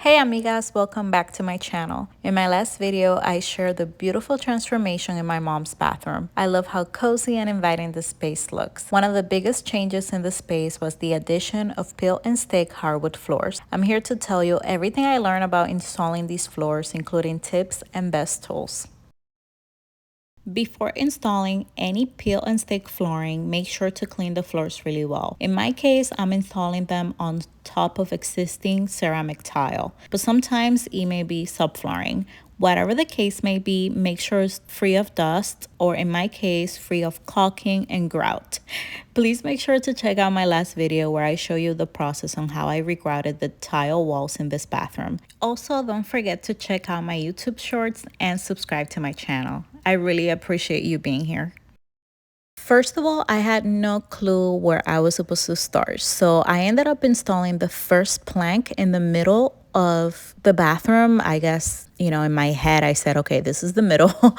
Hey amigas, welcome back to my channel. In my last video, I shared the beautiful transformation in my mom's bathroom. I love how cozy and inviting the space looks. One of the biggest changes in the space was the addition of peel and stick hardwood floors. I'm here to tell you everything I learned about installing these floors, including tips and best tools. Before installing any peel and stick flooring, make sure to clean the floors really well. In my case, I'm installing them on top of existing ceramic tile, but sometimes it may be subflooring. Whatever the case may be, make sure it's free of dust, or in my case, free of caulking and grout. Please make sure to check out my last video where I show you the process on how I regrouted the tile walls in this bathroom. Also, don't forget to check out my YouTube shorts and subscribe to my channel. I really appreciate you being here. First of all, I had no clue where I was supposed to start. So I ended up installing the first plank in the middle of the bathroom. I guess, in my head, I said, okay, this is the middle.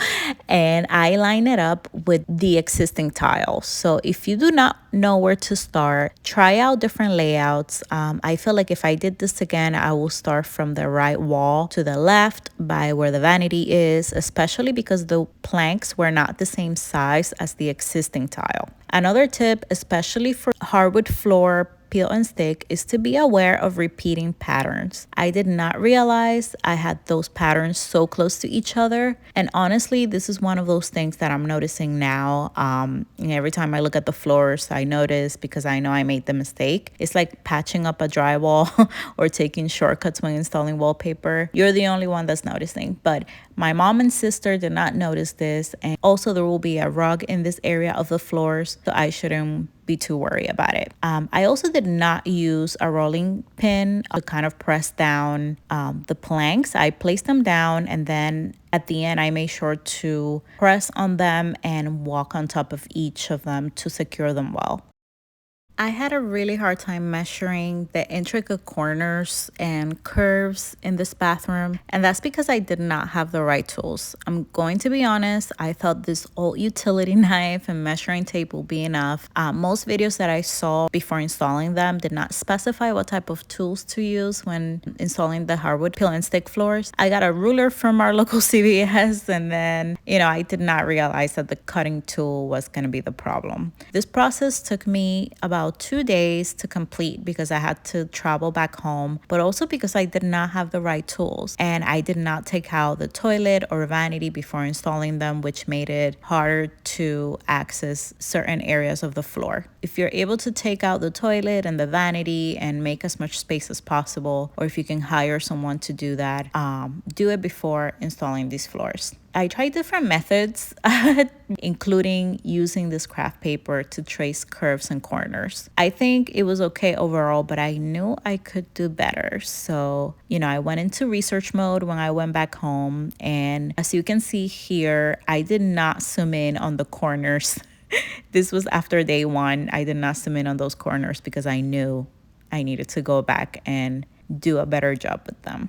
And I line it up with the existing tile. So if you do not know where to start, try out different layouts. I feel like if I did this again, I will start from the right wall to the left by where the vanity is, especially because the planks were not the same size as the existing tile. Another tip, especially for hardwood floor peel and stick, is to be aware of repeating patterns. I did not realize I had those patterns so close to each other. And honestly, this is one of those things that I'm noticing now. Every time I look at the floors, I notice because I know I made the mistake. It's like patching up a drywall or taking shortcuts when installing wallpaper. You're the only one that's noticing, but my mom and sister did not notice this. And also there will be a rug in this area of the floors, so I shouldn't be too worried about it. I also did not use a rolling pin to kind of press down the planks. I placed them down, and then at the end I made sure to press on them and walk on top of each of them to secure them well. I had a really hard time measuring the intricate corners and curves in this bathroom, and that's because I did not have the right tools. I'm going to be honest, I thought this old utility knife and measuring tape will be enough. Most videos that I saw before installing them did not specify what type of tools to use when installing the hardwood peel and stick floors. I got a ruler from our local CVS, and then, I did not realize that the cutting tool was going to be the problem. This process took me about 2 days to complete because I had to travel back home, but also because I did not have the right tools and I did not take out the toilet or vanity before installing them, which made it harder to access certain areas of the floor. If you're able to take out the toilet and the vanity and make as much space as possible, or if you can hire someone to do that, do it before installing these floors. I tried different methods, including using this craft paper to trace curves and corners. I think it was okay overall, but I knew I could do better. So, I went into research mode when I went back home. And as you can see here, I did not zoom in on the corners. This was after day one. I did not zoom in on those corners because I knew I needed to go back and do a better job with them.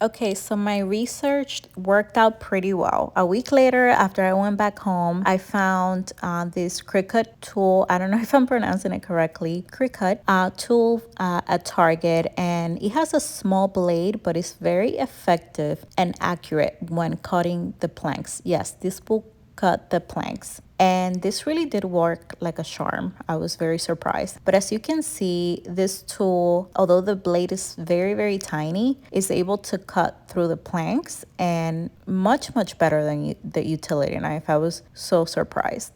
Okay, so my research worked out pretty well. A week later, after I went back home, I found this Cricut tool. I don't know if I'm pronouncing it correctly. Cricut tool at Target, and it has a small blade, but it's very effective and accurate when cutting the planks. Yes, this will cut the planks. And this really did work like a charm. I was very surprised. But as you can see, this tool, although the blade is very, very tiny, is able to cut through the planks and much, much better than the utility knife. I was so surprised.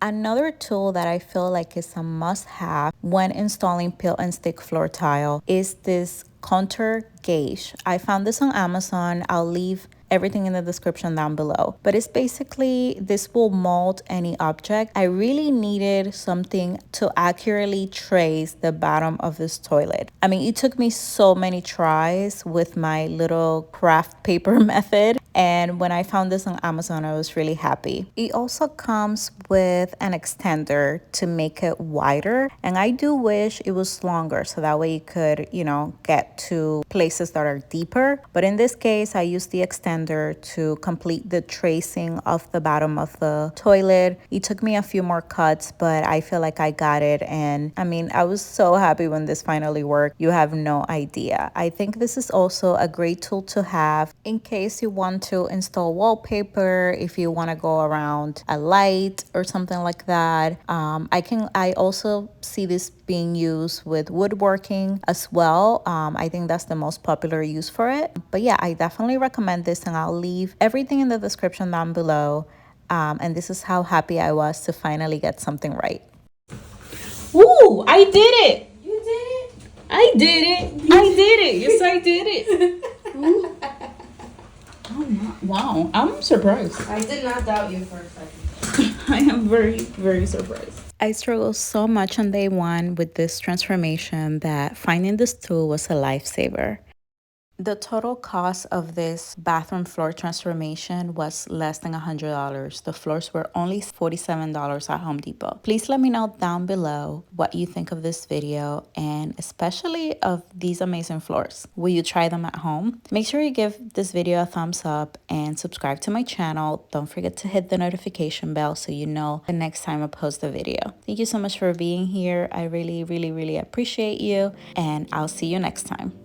Another tool that I feel like is a must-have when installing peel and stick floor tile is this contour gauge. I found this on Amazon. I'll leave everything in the description down below. But it's basically, this will mold any object. I really needed something to accurately trace the bottom of this toilet. I mean, it took me so many tries with my little craft paper method. And And when I found this on Amazon, I was really happy. It also comes with an extender to make it wider. And I do wish it was longer so that way you could, get to places that are deeper. But in this case, I used the extender to complete the tracing of the bottom of the toilet. It took me a few more cuts, but I feel like I got it. And I mean, I was so happy when this finally worked. You have no idea. I think this is also a great tool to have in case you want to install wallpaper, if you want to go around a light or something like that. I also see this being used with woodworking as well. I think that's the most popular use for it. But yeah, I definitely recommend this, and I'll leave everything in the description down below. And this is how happy I was to finally get something right. Ooh, I did it. You did it? I did it. I did it. Yes, I did it. Oh, wow. I'm surprised. I did not doubt you for a second. I am very, very surprised. I struggled so much on day one with this transformation that finding this tool was a lifesaver. The total cost of this bathroom floor transformation was less than $100. The floors were only $47 at Home Depot. Please let me know down below what you think of this video and especially of these amazing floors. Will you try them at home? Make sure you give this video a thumbs up and subscribe to my channel. Don't forget to hit the notification bell so you know the next time I post a video. Thank you so much for being here. I really, really, really appreciate you, and I'll see you next time.